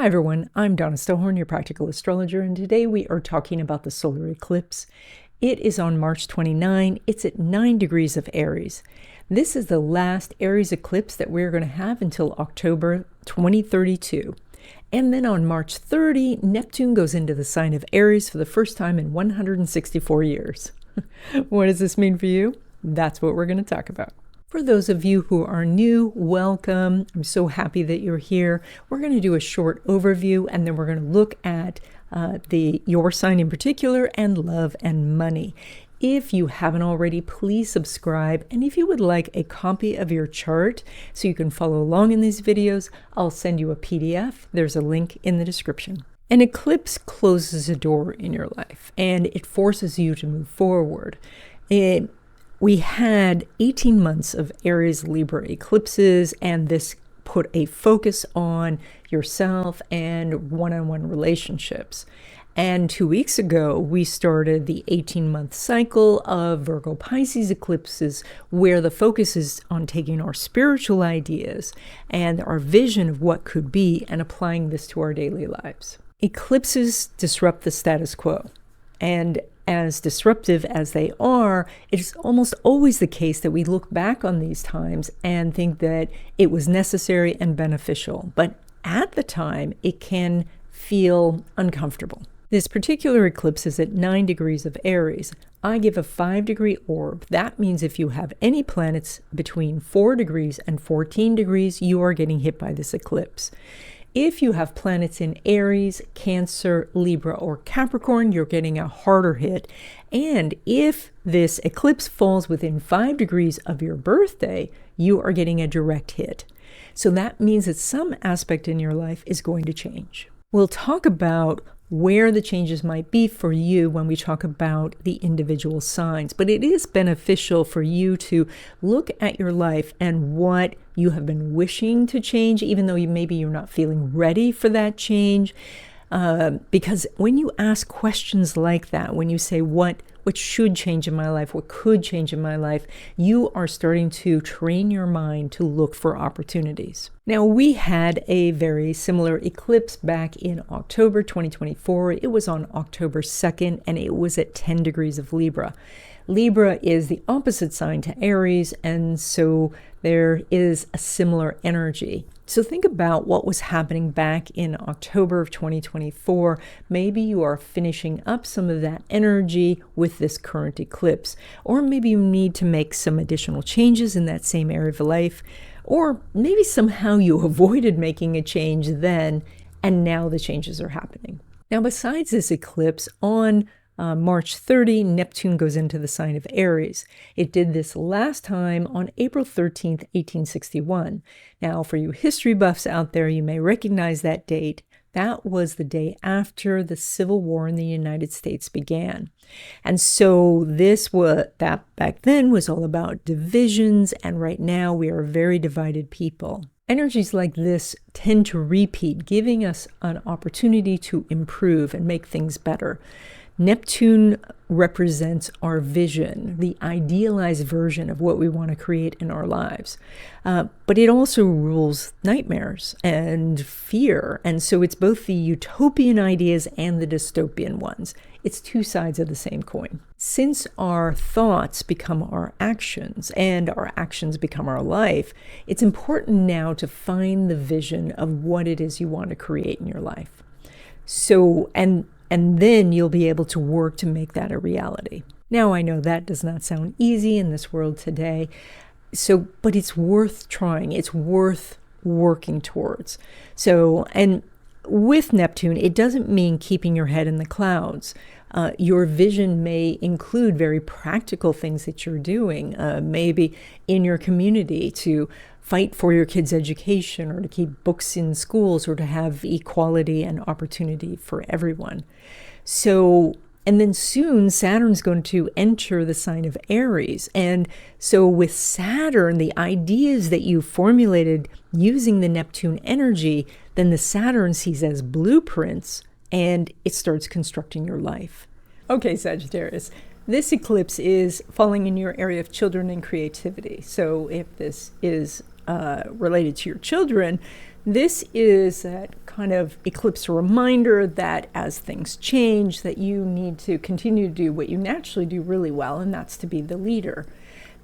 Hi everyone, I'm Donna Stellhorn, your practical astrologer, and today we are talking about the solar eclipse. It is on March 29. It's at 9 degrees of Aries. This is the last Aries eclipse that we're going to have until October 2032. And then on March 30, Neptune goes into the sign of Aries for the first time in 164 years. What does this mean for you? That's what we're going to talk about. For those of you who are new, welcome. I'm so happy that you're here. We're going to do a short overview, and then we're going to look at your sign in particular and love and money. If you haven't already, please subscribe. And if you would like a copy of your chart so you can follow along in these videos, I'll send you a PDF. There's a link in the description. An eclipse closes a door in your life, and it forces you to move forward. We had 18 months of Aries Libra eclipses, and this put a focus on yourself and one-on-one relationships. And 2 weeks ago, we started the 18-month cycle of Virgo Pisces eclipses, where the focus is on taking our spiritual ideas and our vision of what could be and applying this to our daily lives. Eclipses disrupt the status quo. And as disruptive as they are, it is almost always the case that we look back on these times and think that it was necessary and beneficial. But at the time, it can feel uncomfortable. This particular eclipse is at 9 degrees of Aries. I give a 5-degree orb. That means if you have any planets between 4 degrees and 14 degrees, you are getting hit by this eclipse. If you have planets in Aries, Cancer, Libra, or Capricorn, you're getting a harder hit. And if this eclipse falls within 5 degrees of your birthday, you are getting a direct hit. So that means that some aspect in your life is going to change. We'll talk about where the changes might be for you when we talk about the individual signs. But it is beneficial for you to look at your life and what you have been wishing to change, even though maybe you're not feeling ready for that change. Because when you ask questions like that, when you say what should change in my life, what could change in my life, you are starting to train your mind to look for opportunities. Now, we had a very similar eclipse back in October 2024. It was on October 2nd, and it was at 10 degrees of Libra. Libra is the opposite sign to Aries, and so there is a similar energy. So think about what was happening back in October of 2024. Maybe you are finishing up some of that energy with this current eclipse, or maybe you need to make some additional changes in that same area of life, or maybe somehow you avoided making a change then, and now the changes are happening. Now, besides this eclipse, on March 30, Neptune goes into the sign of Aries. It did this last time on April 13th, 1861. Now, for you history buffs out there, you may recognize that date. That was the day after the Civil War in the United States began. And so that back then was all about divisions, and right now we are a very divided people. Energies like this tend to repeat, giving us an opportunity to improve and make things better. Neptune represents our vision, the idealized version of what we want to create in our lives. But it also rules nightmares and fear. And so it's both the utopian ideas and the dystopian ones. It's two sides of the same coin. Since our thoughts become our actions and our actions become our life, it's important now to find the vision of what it is you want to create in your life. And then you'll be able to work to make that a reality. Now, I know that does not sound easy in this world today, but it's worth trying. It's worth working towards. And with Neptune, it doesn't mean keeping your head in the clouds. Your vision may include very practical things that you're doing, maybe in your community to fight for your kids' education, or to keep books in schools, or to have equality and opportunity for everyone. And then soon Saturn's going to enter the sign of Aries. And so with Saturn, the ideas that you formulated using the Neptune energy, then the Saturn sees as blueprints, and it starts constructing your life. Okay, Sagittarius, this eclipse is falling in your area of children and creativity. So if this is related to your children, this is that kind of eclipse reminder that as things change, that you need to continue to do what you naturally do really well, and that's to be the leader.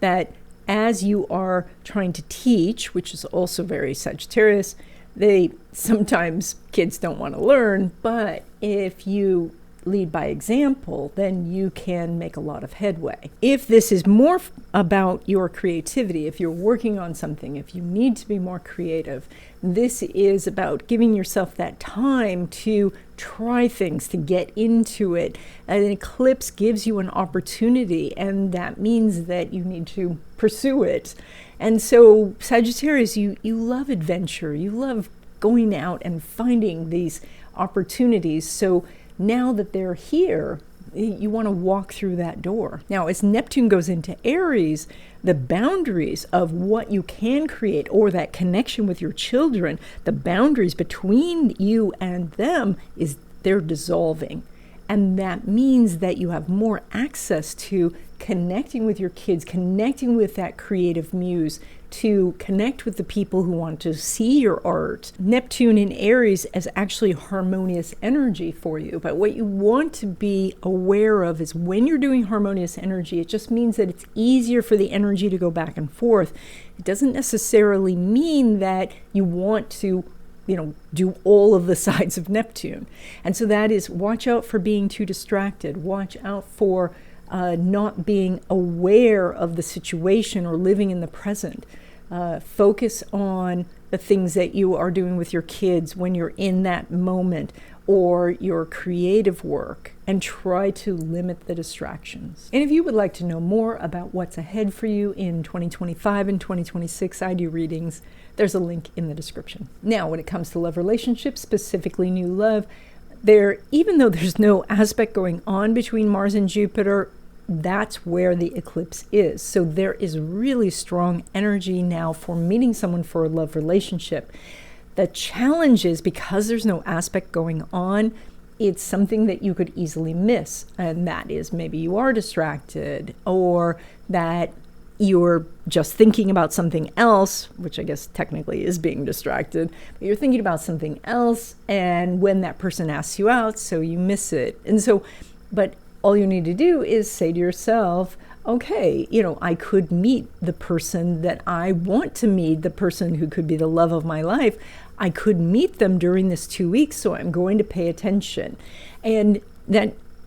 That as you are trying to teach, which is also very Sagittarius, sometimes kids don't want to learn, but if you lead by example, then you can make a lot of headway. If this is more about your creativity, if you're working on something, if you need to be more creative, this is about giving yourself that time to try things, to get into it. An eclipse gives you an opportunity, and that means that you need to pursue it. And so Sagittarius, you love adventure, you love going out and finding these opportunities. So now that they're here, you want to walk through that door. Now, as Neptune goes into Aries, the boundaries of what you can create, or that connection with your children, the boundaries between you and them, they're dissolving. And that means that you have more access to connecting with your kids, connecting with that creative muse, to connect with the people who want to see your art. Neptune in Aries is actually harmonious energy for you. But what you want to be aware of is when you're doing harmonious energy, it just means that it's easier for the energy to go back and forth. It doesn't necessarily mean that you want to do all of the sides of Neptune. And so that is, watch out for being too distracted. Watch out for not being aware of the situation or living in the present. Focus on the things that you are doing with your kids when you're in that moment, or your creative work, and try to limit the distractions. And if you would like to know more about what's ahead for you in 2025 and 2026, I do readings. There's a link in the description. Now, when it comes to love relationships, specifically new love, even though there's no aspect going on between Mars and Jupiter, that's where the eclipse is. So there is really strong energy now for meeting someone for a love relationship. The challenge is, because there's no aspect going on, it's something that you could easily miss. And that is, maybe you are distracted, or that you're just thinking about something else, which I guess technically is being distracted, but you're thinking about something else, and when that person asks you out, so you miss it. And so, but all you need to do is say to yourself, okay, I could meet the person that I want to meet, the person who could be the love of my life. I could meet them during this 2 weeks, so I'm going to pay attention. And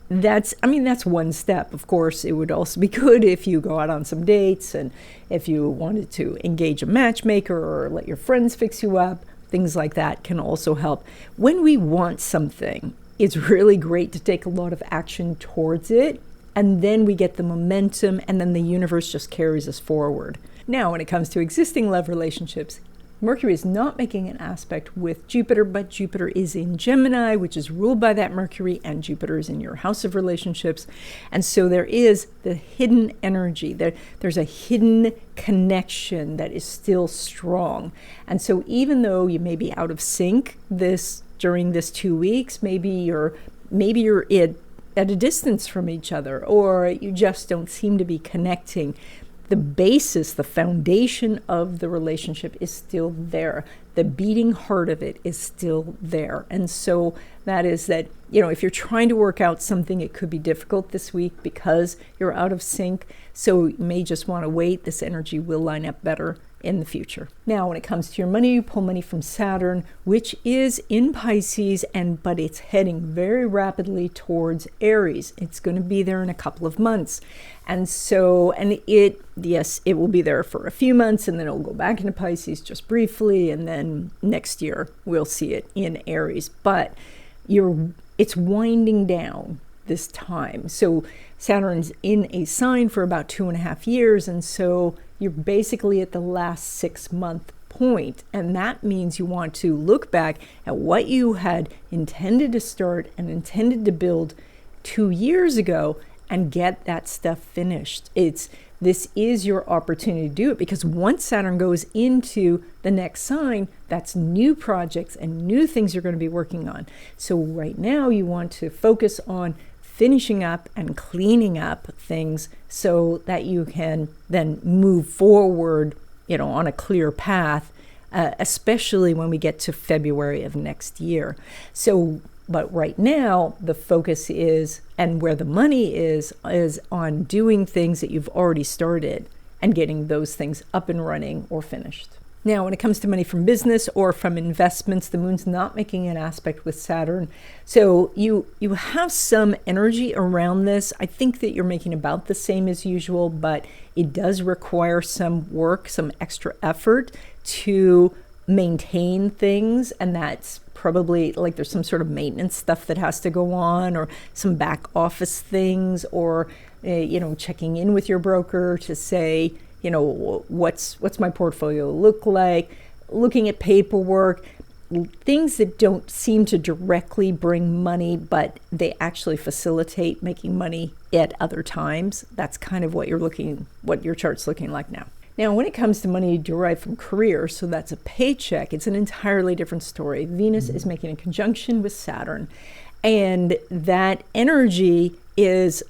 that's one step. Of course, it would also be good if you go out on some dates, and if you wanted to engage a matchmaker or let your friends fix you up, things like that can also help. When we want something, it's really great to take a lot of action towards it, and then we get the momentum, and then the universe just carries us forward. Now, when it comes to existing love relationships, Mercury is not making an aspect with Jupiter, but Jupiter is in Gemini, which is ruled by that Mercury, and Jupiter is in your house of relationships. And so there is the hidden energy. There's a hidden connection that is still strong. And so even though you may be out of sync during this 2 weeks, maybe you're at a distance from each other, or you just don't seem to be connecting, the basis, the foundation of the relationship is still there. The beating heart of it is still there. And so that is that, if you're trying to work out something, it could be difficult this week because you're out of sync. So you may just want to wait. This energy will line up better in the future. Now, when it comes to your money, you pull money from Saturn, which is in Pisces, but it's heading very rapidly towards Aries. It's going to be there in a couple of months. And so, it will be there for a few months, and then it'll go back into Pisces just briefly, and then next year we'll see it in Aries. But it's winding down this time. So Saturn's in a sign for about 2.5 years, and so you're basically at the last 6-month point. And that means you want to look back at what you had intended to start and intended to build 2 years ago and get that stuff finished. This is your opportunity to do it, because once Saturn goes into the next sign, that's new projects and new things you're going to be working on. So right now you want to focus on finishing up and cleaning up things so that you can then move forward, on a clear path especially when we get to February of next year. But right now, the focus is, and where the money is on doing things that you've already started and getting those things up and running or finished. Now, when it comes to money from business or from investments, the moon's not making an aspect with Saturn. So you have some energy around this. I think that you're making about the same as usual, but it does require some work, some extra effort to maintain things. And that's probably like there's some sort of maintenance stuff that has to go on, or some back office things, or, checking in with your broker to say, what's my portfolio look like, looking at paperwork, things that don't seem to directly bring money, but they actually facilitate making money at other times. That's kind of what your chart's looking like now. Now, when it comes to money derived from career, so that's a paycheck, it's an entirely different story. Venus is making a conjunction with Saturn, and that energy is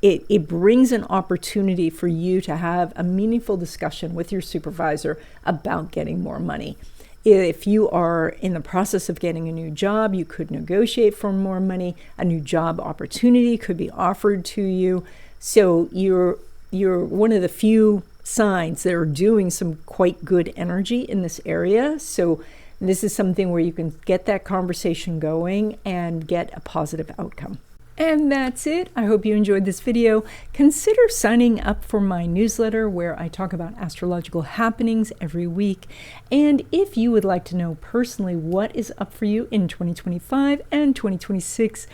It brings an opportunity for you to have a meaningful discussion with your supervisor about getting more money. If you are in the process of getting a new job, you could negotiate for more money. A new job opportunity could be offered to you. So you're one of the few signs that are doing some quite good energy in this area. So this is something where you can get that conversation going and get a positive outcome. And that's it. I hope you enjoyed this video. Consider signing up for my newsletter where I talk about astrological happenings every week. And if you would like to know personally what is up for you in 2025 and 2026,